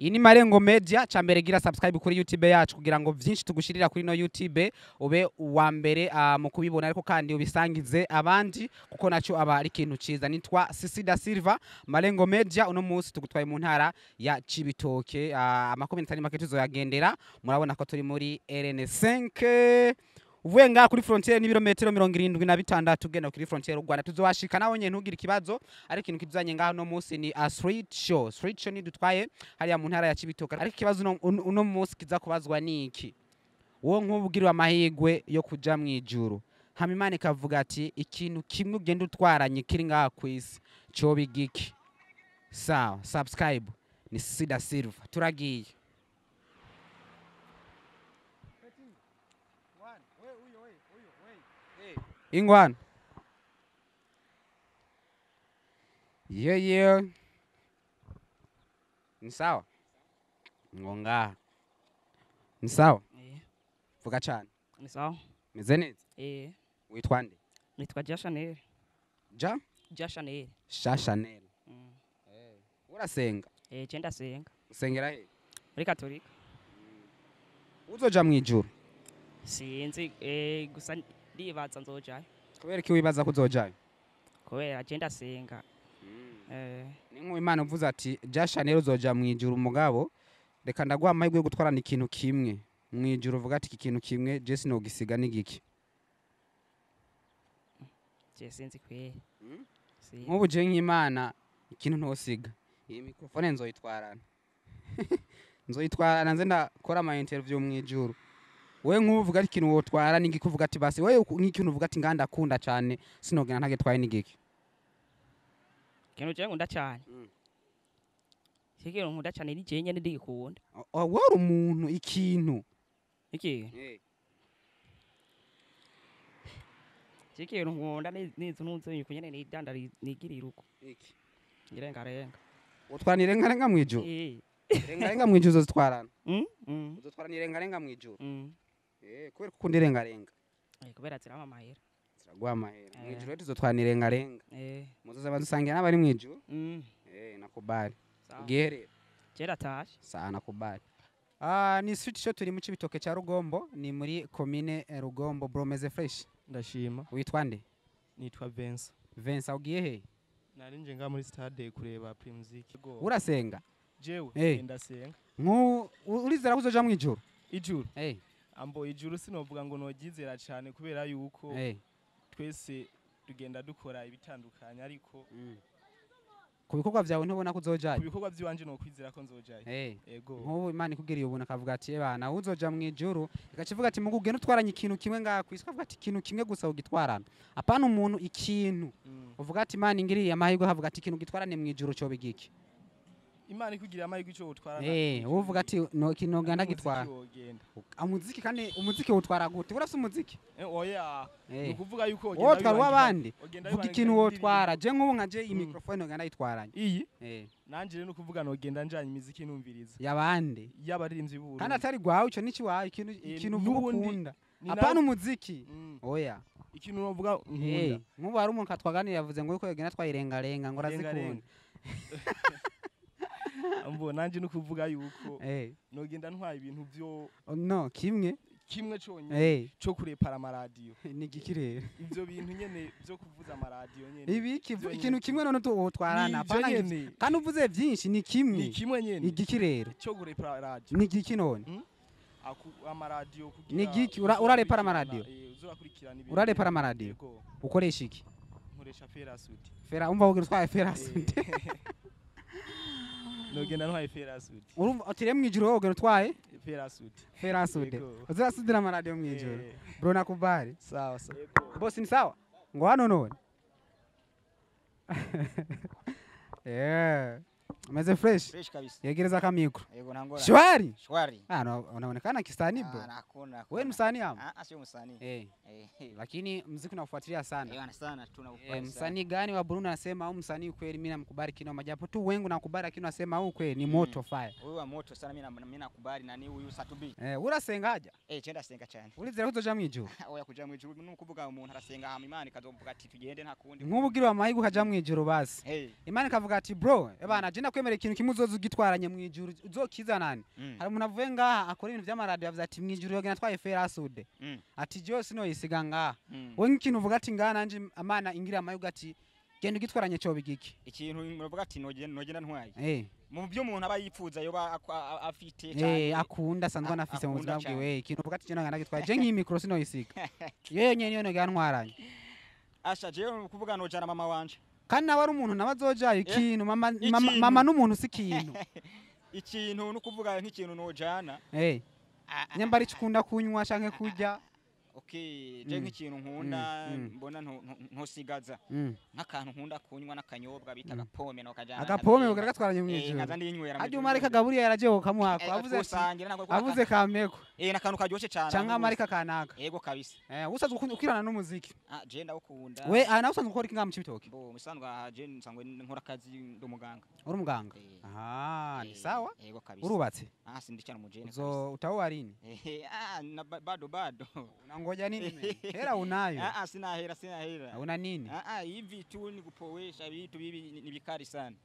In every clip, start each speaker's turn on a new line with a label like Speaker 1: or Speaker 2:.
Speaker 1: Iyi ni Marengo Media cambere gira subscribe kuri YouTube yacu kugira ngo vyinshi tugushirira kuri no YouTube ube uwa mbere mu kubibona ariko kandi ubisangize abandi kuko naco aba ari kintu ciza. Nitwa Sisida Silva Marengo Media uno munsi tugutwaye mu ntara ya Cibitoke amakomenti make tuzoyagendera murabona ko turi muri RN5 uvuye nga kuri frontiere ni birometero 76 ugenda kuri frontiere u Rwanda tuzowashika naho nyene ntugira ikibazo ariko ikintu kizanye ngaho no munsi ni a street show ni dutwaye hariya mu ntara ya Cibitoke ariko ikibazo uno munsi kiza kubazwa niki wo nk'ubugirwa amahigwe yo kuja mwijuru hama Imana ikavuga ati ikintu kimwe ugenda utwaranye kiri ngaha kwisi cyo bigiki sawa subscribe ni Sida Silva turagiye Ingwan. Yeah. Ni sawa? Ngonga. Ni sawa? Vuga cyane.
Speaker 2: Ni sawa?
Speaker 1: Meze neza? Witwa nde?
Speaker 2: Nitwa Chanel. Chanel.
Speaker 1: Chanel. Urasenga?
Speaker 2: Cenda senga.
Speaker 1: Usengera he?
Speaker 2: Muri Katolika.
Speaker 1: Uzoja mwijuru?
Speaker 2: Sinzi gusa ndibaza nzojayo.
Speaker 1: Kubera ki wibaza kuzojayo?
Speaker 2: Kubera cenda senga.
Speaker 1: Ni Nkubu Imana uvuze ati Chanel uzoja mwijuru mugabo reka ndaguha amahirwe yo gutwarana ikintu kimwe mwijuru uvuga ati ikintu kimwe je sinogisiga n'igiki.
Speaker 2: Je sinzi kwera.
Speaker 1: Nkubu je nk'Imana ikintu ntosiga. Iyi microphone nzoyitwarana. Nzoyitwarana nze ndakora ama interview mwijuru. We nkuvuga ati ikintu wotwara n'igikuvuga ati basi we n'ikintu uvuga ati nganda akunda cyane sinogena ntage twaye n'igiki.
Speaker 2: Kintu je ngunda cyane. Shikiro nkunda cyane ni je nyene ndigikunda.
Speaker 1: Wari umuntu ikintu.
Speaker 2: Iki? Shikiro nkunda nizo nunze nyene ni danda nigirira uko.
Speaker 1: Iki?
Speaker 2: Ngirenga.
Speaker 1: Utwana irenga mwijuru? Irenga mwijuru uzotwarana. Uzotwarana irenga mwijuru? Kubera ukunda irenga.
Speaker 2: Kubera zirama mahera.
Speaker 1: Ziragwa amahera. Mwijuru tuzotwarana irenga. Muzoza badusangira n'abari mwijuru? Nakubali. Ugihere.
Speaker 2: Kera taje.
Speaker 1: Sawa nakubali. Ni street show turi mu Cibitoke cya Rugombo ni muri commune Rugombo Bromeze fresh.
Speaker 3: Ndashima.
Speaker 1: Witwa nde?
Speaker 3: Nitwa Vincent.
Speaker 1: Vincent ugiye he?
Speaker 3: Nari nje nga muri stade kureba pre-music.
Speaker 1: Urasenga?
Speaker 3: Jewe ndasenga.
Speaker 1: Urizera kuzoja mwijuru?
Speaker 3: Ijuru. Ambo ijuru sinovuga ngo nogizera cyane kubera yuko twese tugenda dukora ibitandukanye ariko
Speaker 1: ku bikorwa byawe ntubona kuzojaye?
Speaker 3: Ku bikorwa by'iwanje no kwizera ko nzojaye.
Speaker 1: Yego. Nkubu Imana ikugiriye ubona kavuga ati bana uzoja mwijuru ikacivuga ati mugu genda utwaranye ikintu kimwe ngaha kwisi kavuga ati ikintu kimwe gusa ugitwarana. Apana umuntu ikintu. Uvuga ati Imana ingiriye amahirwe havuga ati ikintu gitwarane mwijuru cyo bigiki.
Speaker 3: Imana ikugiriye amahirwe cyo utwarana.
Speaker 1: Uvuga ati no kintu ganda gitwara. Umuziki kandi umuziki utwara gute? Urafite umuziki?
Speaker 3: Oya. Nukuvuga yuko
Speaker 1: ogenda. Wotwara wabandi. Vuga ikintu wotwara. Je nkubu nkaje iyi microphone ganda yitwaranye.
Speaker 3: Iyi? Nanje rero nukuvuga nogenda njanye imiziki numviriza.
Speaker 1: Yabandi.
Speaker 3: Yabaririmbyi b'Uburundi.
Speaker 1: Kandi atari gwawe ico nici wawe ikintu ukunda. Apana umuziki. Oya.
Speaker 3: Ikintu novuga nkunda.
Speaker 1: Nkubu hari umuntu katwaganira yavuze ngo yuko yogenda twayirenga ngo razikunda.
Speaker 3: Ambo nanje nukuvuga yuko nogenda ntwaye ibintu byo kimwe cyonye cyo kurepara amaradio
Speaker 1: ni gikirere
Speaker 3: ivyo bintu nyene byo kuvuza amaradio nyene
Speaker 1: ibi ikintu kimwe none utwarana apana kandi uvuze byinshi ni kimwe
Speaker 3: nyene
Speaker 1: igikirere
Speaker 3: cyo kurepara radio
Speaker 1: ni giki none
Speaker 3: amaradio kugira
Speaker 1: ni giki urarepara amaradio urarepara amaradio ukoresha iki
Speaker 3: nkoresha ferasuti
Speaker 1: umva ugira twaye ferasuti
Speaker 3: nogenda ntwaye ferasuti
Speaker 1: urumva atire mwijuru wowe ugenda twaye
Speaker 3: ferasuti
Speaker 1: uzasudira amaradio mwijuru bro nakubali
Speaker 3: sawa
Speaker 1: boss ni sawa ngo hano none Umeze fresh
Speaker 4: kabisa.
Speaker 1: Yegereza ka micro.
Speaker 4: Yego ntangora.
Speaker 1: Shwari?
Speaker 4: Shwari.
Speaker 1: Unaonekana kisanii bro.
Speaker 4: Nakuna.
Speaker 1: Wewe msanii hapa?
Speaker 4: Sio msanii.
Speaker 1: Lakini muziki unafuatilia sana.
Speaker 4: Sana tunafuatilia.
Speaker 1: Msanii gani wa Burundi anasema au msanii kweli mimi namkubali kino majapo tu wengi nakubali lakini anasema au kweli ni moto fire.
Speaker 4: Wewe wa moto sana mimi nakubali nani huyu Satubi.
Speaker 1: Urasengaja?
Speaker 4: Cenda senga cyane.
Speaker 1: Ulizera kuzoja mwijuru?
Speaker 4: Oya kuja mwijuru nukuvuga umuntu arasenga hama Imana ikazovuga ati tugende nta kundi.
Speaker 1: Nkubu gira wa mahigu kaja mwijuru basi. Imana kavuga ati bro, ebana je ndakwemerera ikintu kimwe uzoza ugitwaranye mwijuru uzokizanane hari umuntu avuye ngaha akora ibintu by'amaradiyo yavuze ati mwijuru yogenda twaye ferasude ati Joe sino yisiga ngaha we nk'ikintu uvuga ati ngaha nanje amana ingira amayuga ati genda ugitwaranye cyo bigiki
Speaker 4: ikintu muvuga ati nogenda ntwaye mu byo umuntu aba yipfuza yoba afite
Speaker 1: cyane akunda sanzwe anafise mu buzima bwiwe ikintu uvuga ati cyo ngana gitwaye je nk'iyi micro sino yisiga yewe nyene niyo ntwaranye
Speaker 4: asha je kuvuga no jana mama wanje
Speaker 1: kandi nawe ari umuntu nabazojaye ikintu mama n'umuntu si ikintu
Speaker 4: ikintu no kuvuga nk'ikintu no jana
Speaker 1: nyambari cikunda kunywa canke kurya
Speaker 4: okay je nk'ikintu nkunda mbona ntosigaza nk'akantu nkunda kunywa n'akanyobwa bita agapome no kajana
Speaker 1: agapome ugatwaranye mwijuru
Speaker 4: nkaza ndinywera
Speaker 1: hadi umarika gaburiya yaraje ukamuhako avuze kameko
Speaker 4: n'akantu karyoshe cyane
Speaker 1: cyangwa amarika kanaka
Speaker 4: yego kabisa
Speaker 1: usazwe ukirana n'umuziki
Speaker 4: je ndawukunda
Speaker 1: we nawe usazwe ukora iki ngamu cibitoke
Speaker 4: bo musanzwe je nsangwe nkora akazi ndo muganga
Speaker 1: uri umuganga ni sawa
Speaker 4: yego kabisa
Speaker 1: urubatse
Speaker 4: sindi cyane mujene
Speaker 1: zo utawo warini
Speaker 4: bado
Speaker 1: unangoja nini hera unayo
Speaker 4: sina hera
Speaker 1: una nini
Speaker 4: hivi tu ni kupowesha vitu bibi ni bikari sana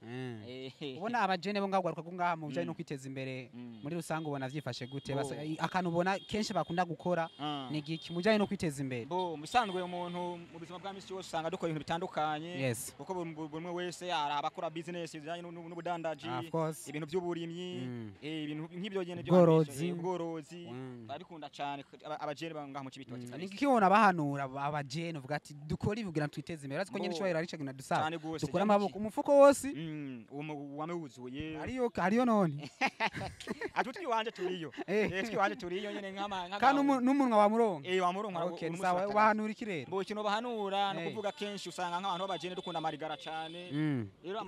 Speaker 1: ubona abajene bo ngagwaruka kungaha mu bijanye no kwiteza imbere muri rusange ubona vyifashe gute akantu ubona kenshi bakunda gukora ni giki mu bijanye no kwiteza imbere
Speaker 4: bo musanzwe umuntu mu buzima bwa misi yose usanga dukora ibintu bitandukanye kuko buri wese arabakora business bijanye n'ubudandaji ibintu by'uburimyi ibintu nk'ibyo nyene bworozi babikunda cyane abajene bangaha mu Cibitoke
Speaker 1: ni kikibona bahanura abajene uvuga ati dukora ivugira twiteze imbere ariko nyene cyubahiro ari cyo dusaba dukora amaboko umufuko wose
Speaker 4: wamewuzuye
Speaker 1: hariyo none
Speaker 4: atuti wanje turiyo turiyo nyene nk'ama
Speaker 1: kandi n'umunwa wa murongo
Speaker 4: wamuronka
Speaker 1: okay sawa bahanura ikirere
Speaker 4: bo kino bahanura no kuvuga kenshi usanga nk'abantu b'abajene dukunda amarigara cyane rero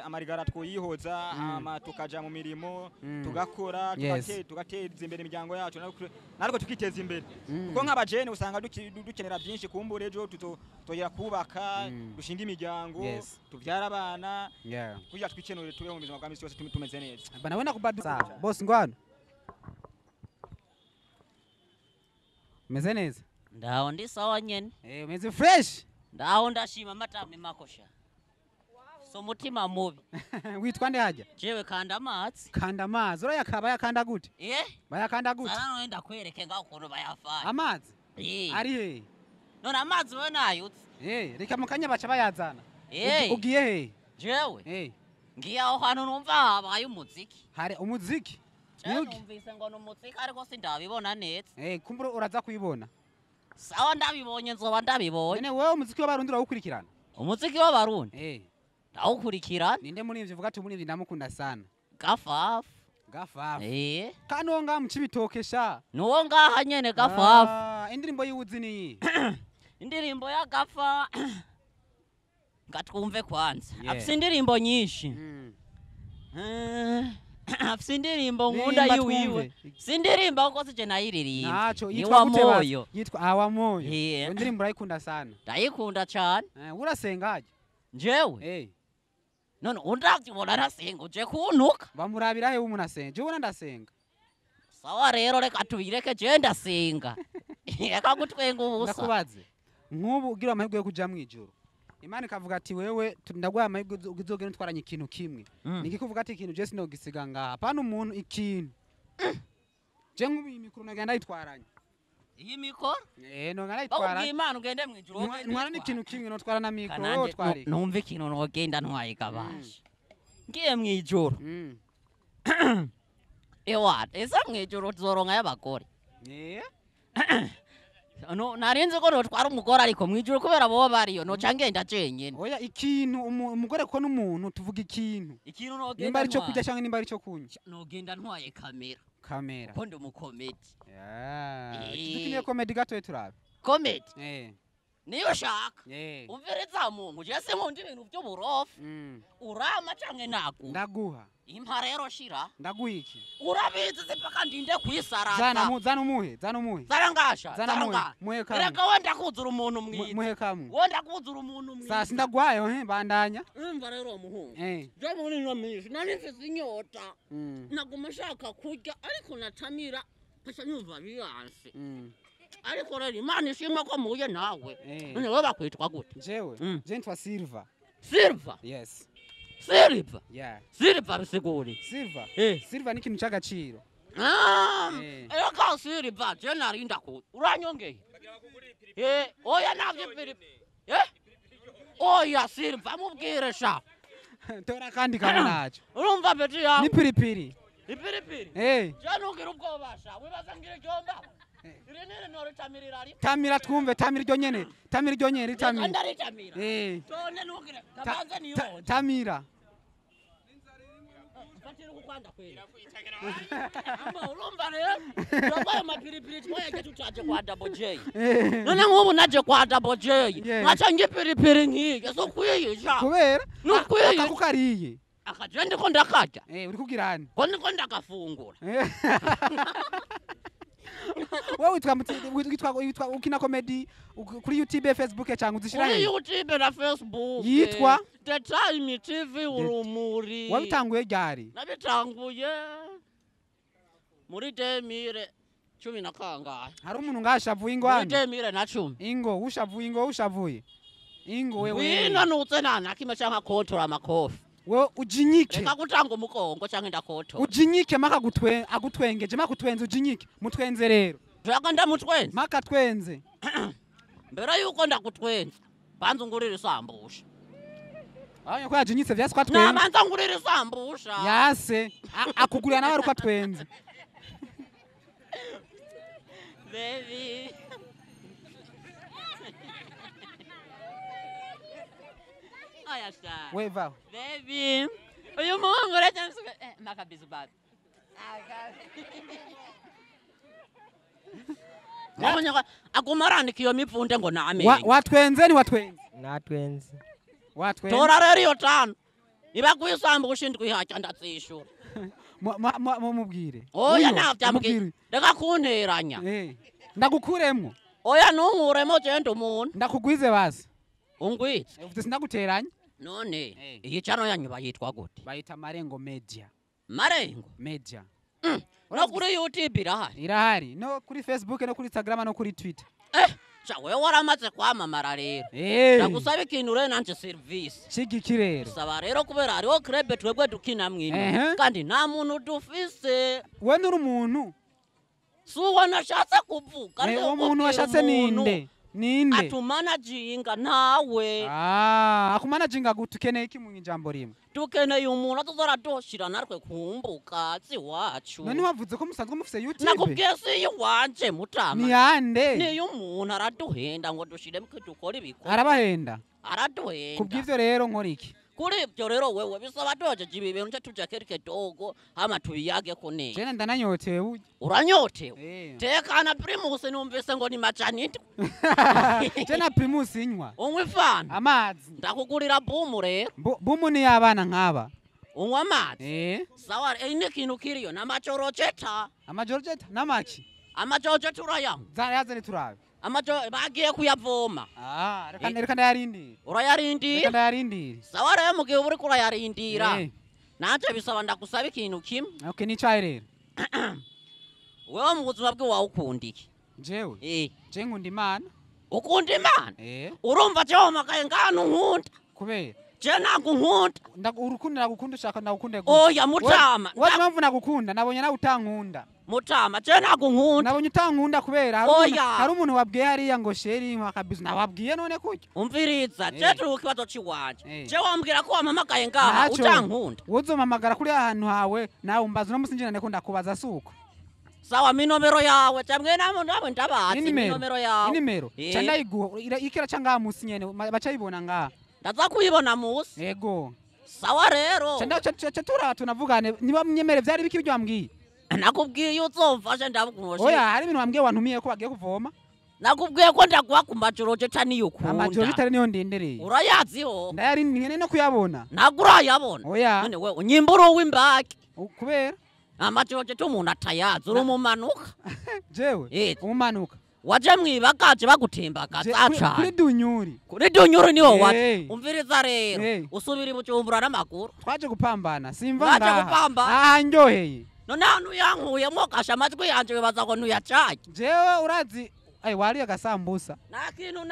Speaker 4: amarigara twoyihoza ama tukaja mu mirimo tugakora tugateza imbere imiryango yacu nariko tukiteza imbere kuko nk'abajene usanga dukenera byinshi kumbure ejo tutoyera kubaka dushinga imiryango tuvyara abana kugira twikenure tube mu buzima bwa misi yose tumeze neza
Speaker 1: bana wenda kubadu sawa boss ngwana meze neza
Speaker 5: ndaho ndi sawa nyene
Speaker 1: umeze fresh
Speaker 5: ndaho ndashima amatamwe makosha so mutima mubi
Speaker 1: witwa nde haja
Speaker 5: jewe Kandamazi
Speaker 1: urayakaba yakanda gute bayakanda gute
Speaker 5: sana wenda kwereke ngaho ukuntu bayafanya
Speaker 1: amazi ari he
Speaker 5: none amazi we nayutse
Speaker 1: reka mukanya baca bayazana ugiye he
Speaker 5: jewe ngiye aho hantu numva habaye umuziki
Speaker 1: hari umuziki
Speaker 5: numvise ngo n'umuziki ariko sindabibona neza
Speaker 1: kumbura uraza kuyibona
Speaker 5: sawa ndabibonye nzoba ndabibonye
Speaker 1: nene wewe umuziki w'abarundi urawukurikirana
Speaker 5: umuziki w'abarundi ndawukurikirana
Speaker 1: ninde muri ivyo vuga ati muri ivyo ndamukunda sana
Speaker 5: gafafu kano
Speaker 1: ngaha mu Cibitoke sha
Speaker 5: nuwo ngaha nyene gafafu
Speaker 1: indirimbo yiwuzi ni
Speaker 5: indirimbo ya gafa ngatwumve kwanza afise indirimbo nyinshi afise indirimbo nkunda yiwiwe sindirimba kuko sije nayiririmba
Speaker 1: naco yitwa moyo yitwa moyo indirimbo urayikunda sana
Speaker 5: ndayikunda cyane
Speaker 1: urasenga haje
Speaker 5: jewe none undakibona nasenga uje kuntuka
Speaker 1: bamurabira he umuntu asenga je ubona ndasenga
Speaker 5: sawa rero reka tubireke je ndasenga reka gutwenga ubusa
Speaker 1: ndakubaze nk'ubu ugira amahirwe yo kuja mwijuru Imana ikavuga ati wewe ndagwaye amahirwe uzogenda utwaranye ikintu kimwe niki kuvuga ati ikintu je sinogisiga ngaha apana umuntu ikintu je nk'ubu imikuru nagenda yitwaranye
Speaker 5: iyi mikoro
Speaker 1: no ngana yitwara
Speaker 5: bavuga Imana ugende mwijuru
Speaker 1: ntwara n'ikintu kimwe no twara na mikoro wewe twari
Speaker 5: numva ikintu nogenda ntwaye kabasha ngiye mwijuru ewa esa mwijuru zoronka y'abagore no narinze ko notwara umugore ariko mwijuru kubera bo bariyo no cangenda cenyene
Speaker 1: oya ikintu umugore ko n'umuntu tuvuga ikintu
Speaker 5: nogenda
Speaker 1: nimba ari cyo kujya cyangwa nimba ari cyo kunya
Speaker 5: nogenda ntwaye kamera ko ndi umukomedi
Speaker 1: tukinye comedy gato turabe
Speaker 5: comedy niyo shaka umvereza mungu je se nkunda ibintu by'uburofu urama canke
Speaker 1: ndaguha
Speaker 5: impa rero shira
Speaker 1: ndaguha iki
Speaker 5: urabizi zipaka ndinde kwisarata
Speaker 1: zana umuhe
Speaker 5: zarangasha
Speaker 1: muhe kamwe
Speaker 5: reka wenda kuzura umuntu mwiza
Speaker 1: muhe kamwe
Speaker 5: wenda kuzura umuntu mwiza
Speaker 1: sasa ndagwayo bandanya
Speaker 5: umva rero muhungu je muri no mishi nani mfise inyota naguma shaka kurya ariko natamira kasha nyumva biyanse ariko rero Imana ishimwe ko muye nawe none we bakwitwa gute
Speaker 1: jewe je ntwa Silva
Speaker 5: Silva
Speaker 1: yes
Speaker 5: Silver.
Speaker 1: Yeah.
Speaker 5: Silver bisiguri.
Speaker 1: Silver.
Speaker 5: Eh.
Speaker 1: Silver ni kintu cy'agaciro.
Speaker 5: Eka silver je narinda ku. Uranyongeye. Oya navye piripiri. Oya silver mubwire sha.
Speaker 1: Tora kandi nacho.
Speaker 5: Urumva beti yawe.
Speaker 1: Ni piripiri.
Speaker 5: Ipiripiri. Je nugira ubwoba sha. Wibaza ngire jomba. Irenere nore tamirira ari.
Speaker 1: Tamira twumve tamira iryo nyene. Tamira iryo nyene tamira.
Speaker 5: Ndari tamira. Tone nugire. Tabanze niyo.
Speaker 1: Tamira.
Speaker 5: Fatira kukwanda kweli. Ama urumva rero. Yobaye mapiripiri twaye tutaje kwa Double J. None ngubu naje kwa Double J. Ngacha ngipiripiri ngiye so kwiyisha.
Speaker 1: Kubera
Speaker 5: nukwiye
Speaker 1: akakukariye.
Speaker 5: Akaje ndiko ndakaja.
Speaker 1: Uri kugirani?
Speaker 5: Ko ndiko ndakafungura.
Speaker 1: Wewe witwa ukina comedy kuri YouTube Facebook cyangwa uzishira
Speaker 5: he? Kuri YouTube na Facebook.
Speaker 1: Yitwa
Speaker 5: The Time TV urumuri.
Speaker 1: Wabitanguye ryari?
Speaker 5: Nabitanguye muri 2010 na kangahe.
Speaker 1: Hari umuntu ngashavuye ingwani?
Speaker 5: Muri 2010.
Speaker 1: Ingo ushavuye. Ingo wewe.
Speaker 5: Wina nutse nana kime cyangwa kotora amakofi.
Speaker 1: We ujinyike.
Speaker 5: Reka gutanga umukongo cyangwa ndakoto.
Speaker 1: Ujinyike maka agutwengeje maka utwenze ujinyike. Mutwenze rero.
Speaker 5: Turaka ndamutwenze.
Speaker 1: Maka twenze.
Speaker 5: Mbere yuko ndakutwenze. Banza ngurira isambusha.
Speaker 1: Ayo ko yajinyitse vyase kwa twenze.
Speaker 5: Nabanza ngurira isambusha.
Speaker 1: Yase. Akugurira nawe ruko twenze.
Speaker 5: Baby. Aya sha.
Speaker 1: Weva.
Speaker 5: Baby. Uyu muhungu rachamsuka makabizu babi. Wabonyaka akumarani kiyo mipfunde ngo name.
Speaker 1: Watwenze ni watwenze.
Speaker 6: Natwenze.
Speaker 1: Watwenze.
Speaker 5: Tora rero yo tano. Iba kwisamba ushindwe ihacha ndatsishura.
Speaker 1: Mubwire.
Speaker 5: Oya navyambwira. Reka kunteranya.
Speaker 1: Ndagukuremwo.
Speaker 5: Oya nunguremo genda umuntu.
Speaker 1: Ndakugwize basi.
Speaker 5: Ungwize.
Speaker 1: Ufite sinaguteranya.
Speaker 5: None iyi chano yanyu bayitwa gute?
Speaker 1: Bayita Marengo Media.
Speaker 5: Marengo
Speaker 1: Media.
Speaker 5: No kuri YouTube
Speaker 1: irahari. No kuri Facebook no kuri Instagram no kuri Twitter.
Speaker 5: Cha wewe waramaze kwamamara rero. Ndagusaba ikintu rero nanje service.
Speaker 1: Shigikirero.
Speaker 5: Saba rero kubera hariho club twebwe dukina mwini. Kandi nta muntu dufise.
Speaker 1: We nuri umuntu.
Speaker 5: Suwa nashatse kuvuga.
Speaker 1: Uwo muntu washatse ninde? Ninde?
Speaker 5: Atumanaginga nawe.
Speaker 1: Akumanaginga gutukeneye iki mu ijambo rimwe?
Speaker 5: Tukeneye umuntu atuzora doshira narwe kumbuka ziwacu.
Speaker 1: None wavuze ko musanzwe mufise YouTube?
Speaker 5: Nakubwiye si wanje mutama.
Speaker 1: Ni yande?
Speaker 5: Ni umuntu araduhenda ngo dushire mwe dukora ibiko.
Speaker 1: Arabahenda?
Speaker 5: Araduhenda.
Speaker 1: Kubw'ivyo rero nkora iki?
Speaker 5: Kuri ibyo rero wewe bisaba doje ibintu cyo tujya kereke dogo hama tubiyage ko neza.
Speaker 1: Jene ndananyotewe.
Speaker 5: Uranyotewe? Tekana Primus numvise ngo ni macanito.
Speaker 1: Jena Primus inywa.
Speaker 5: Unywa fana?
Speaker 1: Amazi.
Speaker 5: Ndakugurira bumu rero.
Speaker 1: Bumu ni abana nkaba.
Speaker 5: Unywa amazi? Sawa ine kintu kiriyo namachorojeta.
Speaker 1: Amajorojeta namaki?
Speaker 5: Amajorojeta urayamwe.
Speaker 1: Yazane turabe.
Speaker 5: Amajo bagiye kuyavoma.
Speaker 1: Reka ndayarindira.
Speaker 5: Urayarindira?
Speaker 1: Reka ndayarindira.
Speaker 5: Sawa rero mugihe uri kurayarindira. Nanje bisaba ndagusaba ikintu kimwe.
Speaker 1: Okay ni cyayi rero.
Speaker 5: Wewe mu buzima bwe waukunda iki?
Speaker 1: Jewe? Je nkunda Imana.
Speaker 5: Ukunda Imana? Urumva cyo makaye ngano nkunda.
Speaker 1: Kubera?
Speaker 5: Je nagunkunda.
Speaker 1: Urukundo nagukunda ushaka nagukunde
Speaker 5: gute? Oya mutama.
Speaker 1: Waje mpamvu nagukunda nabonye nawe utankunda.
Speaker 5: Mutama je nagunkunda.
Speaker 1: Nabonye utankunda kubera hari umuntu wabwiye hariya ngo sheri mwakabizu nababwiye none kucyo.
Speaker 5: Umviriza je turi kibazo ciwanje. Je wambwira ko wamamakaye ngaha utankunda.
Speaker 1: Wozomamagara kuri ahantu hawe nawe umbaza no musinjira neko ndakubaza suko.
Speaker 5: Sawa minomero yawe cyamwe nawe ndabazi minomero yawe.
Speaker 1: Inimero. Cyanda iguho ikira cyanga musi nyene bacayibona ngaha.
Speaker 5: Ndaza kuyibona musi.
Speaker 1: Yego.
Speaker 5: Sawa rero.
Speaker 1: Cyanda tura tunavugane niba mnyemere vyari biki byo wambwiye.
Speaker 5: Nakubwiye uzomfashe ndabugushe.
Speaker 1: Oya hari ibintu wambwiye wantumiye ko bagiye kuvoma.
Speaker 5: Nakubwiye ko ndaguha ku majorojeta niyo ukunda.
Speaker 1: Amajorojeta niyo ndendereye.
Speaker 5: Urayaziho?
Speaker 1: Ndayarindiriye no kuyabona.
Speaker 5: Nagurayabona.
Speaker 1: Oya.
Speaker 5: None we unyimburo w'imbaki.
Speaker 1: Kubera?
Speaker 5: Amajorojeta umuntu atayazi urumumanuka.
Speaker 1: Jewe? Umumanuka.
Speaker 5: Waje mwibagaje bagutembaka zaca.
Speaker 1: Kuri dunyuri.
Speaker 5: Kuri dunyuri niho waje. Umviriza rero. Usubira ibucumbura n'amaguru.
Speaker 1: Twaje gupambana. Simva ngaha.
Speaker 5: Twaje gupambana.
Speaker 1: Anjoheye.
Speaker 5: None hanu yankuye mokasha amajwi yanje bibaza ngo nuyacaje.
Speaker 1: Jewe urazi wariye agasambusa.
Speaker 5: Nakintu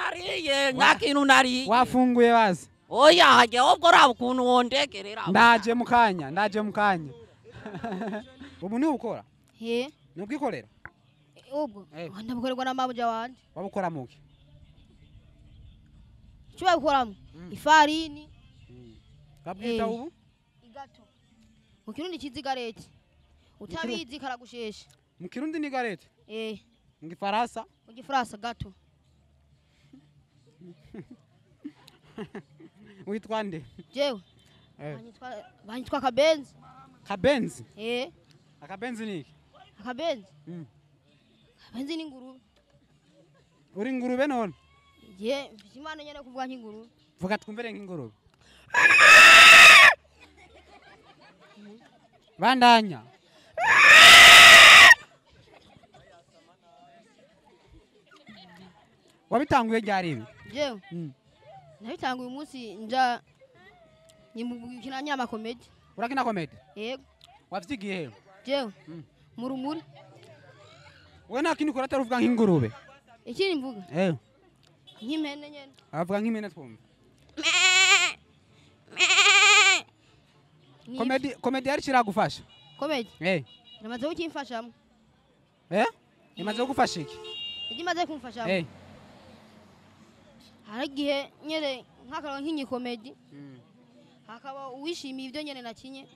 Speaker 5: nariye.
Speaker 1: Wafunguye bazi.
Speaker 5: oya hajye ubwo raba ukuntu wondegerera
Speaker 1: ndaje mukanya ubu ni ukora ni ubwikorera
Speaker 6: ubwo ndabukorerwa na mabuja wanje
Speaker 1: wabukora muki
Speaker 6: cyo babukoramo ifarini
Speaker 1: babwita ubu
Speaker 6: igato mu kirundi kizigareti utabizi karagushesha
Speaker 1: mu kirundi ni garete mu gifaransa
Speaker 6: gato
Speaker 1: witwa nde
Speaker 6: jewe banyitwa Kabenzi
Speaker 1: akabenzi ni iki
Speaker 6: akabenzi ni ingurube
Speaker 1: uri ingurube none
Speaker 6: Imana nyene kuvuga nk'ingurube
Speaker 1: vuga twumvere nk'ingurube bandanya wabitanguye ryari ibi
Speaker 6: jewe nabitanguye umunsi nja nyimukina nyama comedy
Speaker 1: urakina comedy
Speaker 6: yego
Speaker 1: wavyigiye he
Speaker 6: jewe mu rumuri
Speaker 1: we nta kindi ukora atari uvuga nk'ingurube
Speaker 6: ikindi mvuga nk'impene nyene
Speaker 1: avuga nk'impene twumva comedy yari kiragufasha
Speaker 6: comedy namaze ukimfashamo
Speaker 1: imaze kugufasha iki
Speaker 6: igimaze kumfashamo hari igihe nyene nk'akarwa nk'inyi comedy hakaba uwishimiye ibyo nyene nakinye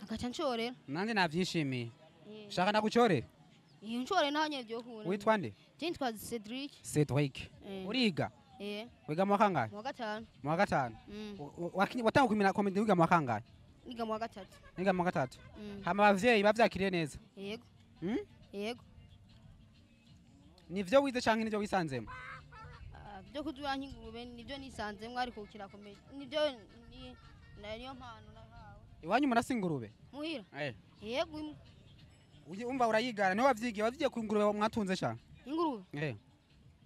Speaker 6: agaca nshorera
Speaker 1: nanjye navyishimiye shaka ndagucorera
Speaker 6: nshorera naho nyene byo kubona
Speaker 1: witwa nde
Speaker 6: Twa Cedric
Speaker 1: uriga wiga mu kangahe mu wa gatanu watanga kumina comedy wiga mu kangahe
Speaker 6: niga mu wa gatatu
Speaker 1: hama abavyeyi bavyakiriye neza
Speaker 6: yego
Speaker 1: nivyo wize canke nivyo wisanzemo
Speaker 6: byo kuzuya nk'ingurube nivyo nisanzemo ariko ukira comedy nivyo niyo mpano nahawe
Speaker 1: iwanyu murasi ingurube
Speaker 6: muhira yego
Speaker 1: umva urayigana niho wavyigiye ku ingurube mwatunze cyane
Speaker 6: ingurube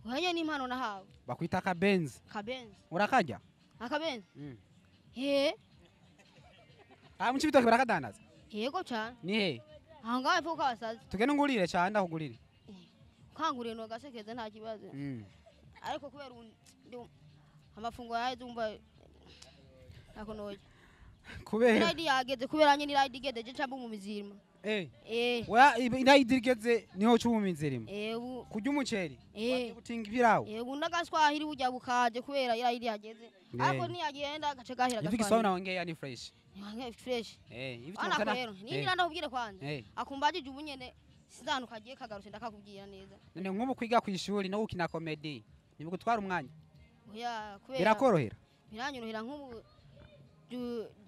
Speaker 6: uhanye n'impano nahawe
Speaker 1: bakwita akabenzi urakarya
Speaker 6: akabenzi
Speaker 1: mu cibitoke barakadandaza
Speaker 6: yego cyane
Speaker 1: ni he
Speaker 6: aho ngaho epfo kabasazi
Speaker 1: tugende ngurire cyane ndakugurire
Speaker 6: kanguriye no gasekeze nta kibazo ariko kubera amafungo yaje umva nakonoye kubera ride yageze kubera nyine ride igeze je cyamba mu mizirima wa ride igeze niho cyo mu mizirima kujya umuceri gutinga ibirawo ubu nagaswahiri bujya bukaje kubera ride yageze ariko ntiyagenda gace gahira
Speaker 1: gaswahiri ivi sauna wongeye ni fresh
Speaker 6: ivi tokana rero ningira ndakubwire kwanza akumbajije ubu nyene sizanu kagiye kagarutse ndakakubwira neza
Speaker 1: none nk'ubu kwiga ku ishuri no gukina comedy nibugutwara umwanya
Speaker 6: kubera
Speaker 1: birakorohera
Speaker 6: biranyorohera nk'ubu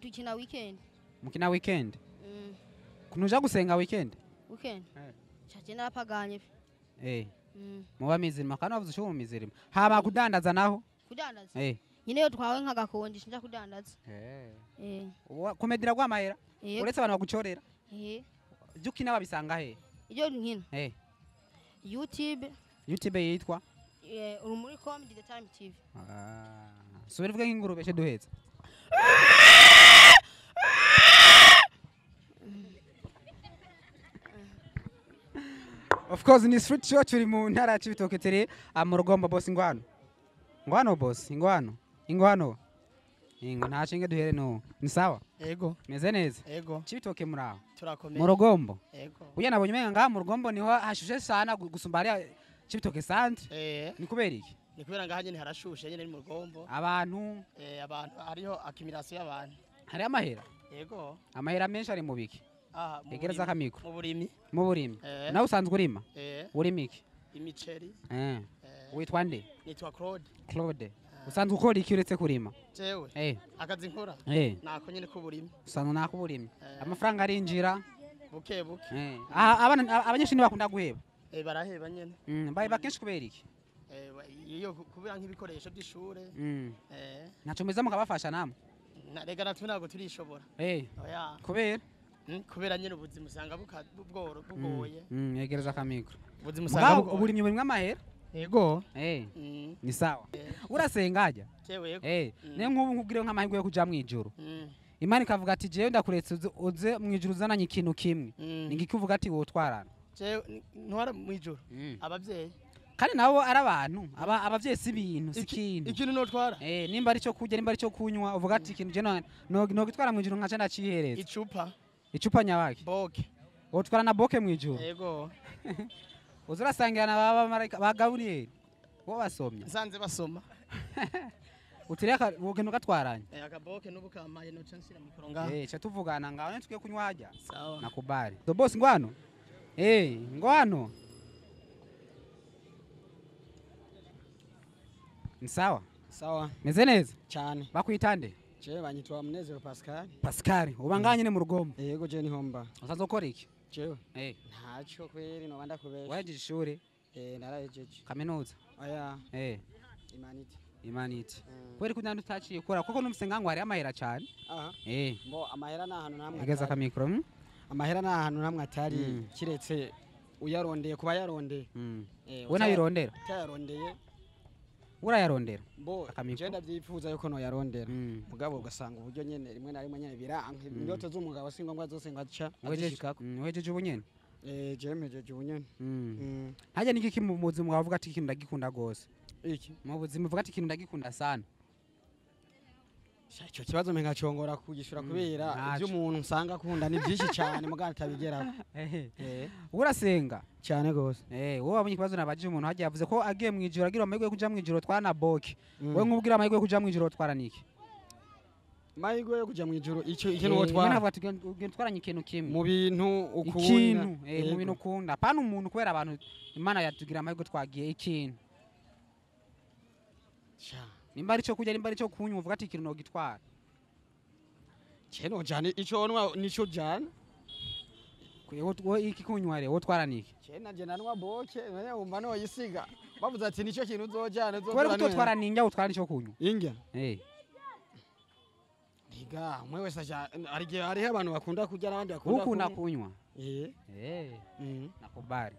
Speaker 6: dukina weekend
Speaker 1: mukina weekend kunuja gusenga weekend
Speaker 6: chaje narapaganye
Speaker 1: muba mizirima kandi wavuze cyo mu mizirima hama kudandaza naho
Speaker 6: kudandaza nyine yo twawe nk'agakonje shinja kudandaza
Speaker 1: comedy ragwa amahera uretse abantu bagucorera dukina babisanga he
Speaker 6: iyo nkina YouTube
Speaker 1: yitwa
Speaker 6: urumuri comedy the time TV
Speaker 1: so bivuga nk'ingurube cyo duheza of course ni street show turi mu ntara y'ibitoke tere mu rugombo boss ingwano boss ingwano ingo nta shinge duhere no ni sawa
Speaker 7: yego
Speaker 1: meze neza
Speaker 7: yego
Speaker 1: cibitoke muraho
Speaker 7: turakomeye
Speaker 1: mu rugombo
Speaker 7: yego
Speaker 1: uya nabonye umenga ngaha mu rugombo niho hashushe sana gusumba ari cibitoke centre ni kubera iki
Speaker 7: ni kubera ngaha nyene harashushe nyene mu rugombo
Speaker 1: abantu
Speaker 7: hariho accumulation y'abantu
Speaker 1: hari amahera
Speaker 7: yego
Speaker 1: amahera menshi ari mu biki egereza akamikro mu burimi nawe usanzwe urima urima iki
Speaker 7: imiceri
Speaker 1: witwa nde
Speaker 7: nitwa
Speaker 1: Claude usanzwe ukora iki uretse kurima
Speaker 7: jewe akazi nkora nako nyene ko burimi
Speaker 1: usanzwe nako burimi amafaranga arinjira
Speaker 7: buke
Speaker 1: abanyeshuri bakunda guheba
Speaker 7: baraheba nyene
Speaker 1: baheba kenshi kubera iki
Speaker 7: iyo kubera nk'ibikoresho by'ishure
Speaker 1: naco meza mukabafasha namwe
Speaker 7: rega natwe ntabwo turishobora kubera nyene ubuzima usanga bugoye
Speaker 1: yegereza akamikro
Speaker 7: ubuzima usanga
Speaker 1: uburimyi burimwe amahera
Speaker 7: yego
Speaker 1: ni sawa urasenga ajya niyo nk'ubu nkubwire nk'amahirwe yo kuja mwijuru Imana ikavuga ati jewe ndakuretse uze mwijuru uzananye ikintu kimwe ningiki uvuga ati wotwarana
Speaker 7: jewe ntwara mwijuru abavyeyi
Speaker 1: kandi nabo ari abantu abavyeyi si ibintu si kintu
Speaker 7: ikintu notwara
Speaker 1: nimba ari cyo kurya nimba ari cyo kunywa uvuga ati ikintu je no gitwara mwijuru nkaca ndacihereza icupa nyabaki
Speaker 7: boke
Speaker 1: wotwara na boke mwijuru
Speaker 7: yego
Speaker 1: uzurasangira na baba marayika bagaburiye bo basomye
Speaker 7: nsanze basoma
Speaker 1: utireka wogenda ugatwaranye
Speaker 7: akaboke n'ubukamaye no chansira mikoro ngaho
Speaker 1: cha tuvugana ngaho ntugiye kunywa hajya
Speaker 7: sawa
Speaker 1: nakubali so boss ngwano ngwano ni sawa meze neza
Speaker 8: cyane
Speaker 1: bakwitande
Speaker 8: je banyitwa Munezero
Speaker 1: Pascal ubanganye ne mu rugombo
Speaker 8: yego je ni homba
Speaker 1: usazokora iki
Speaker 8: jewe ntaco kweri no banda kubesha
Speaker 1: waje ishuri
Speaker 8: narayejeje
Speaker 1: kaminuza
Speaker 8: oya
Speaker 1: imanite kweri kunandi utaciye kora kuko numse ngango hari amahera cyane
Speaker 8: mbo amahera nahantu namwe
Speaker 1: ageza ka micro
Speaker 8: amahera nahantu namwe atari kiretse uyarondeye kuba yarondeye
Speaker 1: we nabirondera
Speaker 8: tayarondeye
Speaker 1: urayarondera
Speaker 8: mbo je ndavyifuza yuko no yarondera mugabo ugasanga uburyo nyene rimwe na rimwe nyene biranka indoto z'umugabo singombwa zose ngaca azishikako
Speaker 1: wejeje ubunyene
Speaker 8: je mejeje ubunyene
Speaker 1: haje niki mu buzima wavuga ati ikintu ndagikunda gose
Speaker 8: iki
Speaker 1: mu buzima uvuga ati ikintu ndagikunda sana
Speaker 8: icyo kibazo menga congora kugishura kubera ibyo umuntu usanga akunda ni byinshi cyane muganga atabigeraho
Speaker 1: urasenga
Speaker 8: cyane gose
Speaker 1: wowe abonye ikibazo nabaje umuntu hagiye yavuze ko agiye mwijuru agira amahirwe yo kuja mwijuru twana boke we nkubwira amahirwe yo kuja mwijuru twara niki
Speaker 8: amahirwe yo kuja mwijuru icyo ikintu wotwara
Speaker 1: navuga ati twaranye ikintu kimwe
Speaker 8: mu bintu ukunda
Speaker 1: ikintu mu bintu ukunda pana umuntu kubera abantu Imana yatugira amahirwe twagiye ikintu nimba ari cyo kujya nimba ari cyo kunywa uvuga ati ikintu no gitwara
Speaker 8: cyeno jane ico onwa nico jane
Speaker 1: kuyo iki kunywa re wotwara niki
Speaker 8: cyena je nanwa boke none umva no yisiga bavuze ati nico kintu uzojana
Speaker 1: uzokora kutotwara ninja utwara nico kunywa
Speaker 8: inga Niga mwe wese ari abantu bakunda kujya nabandi bakunda
Speaker 1: kunywa nakubali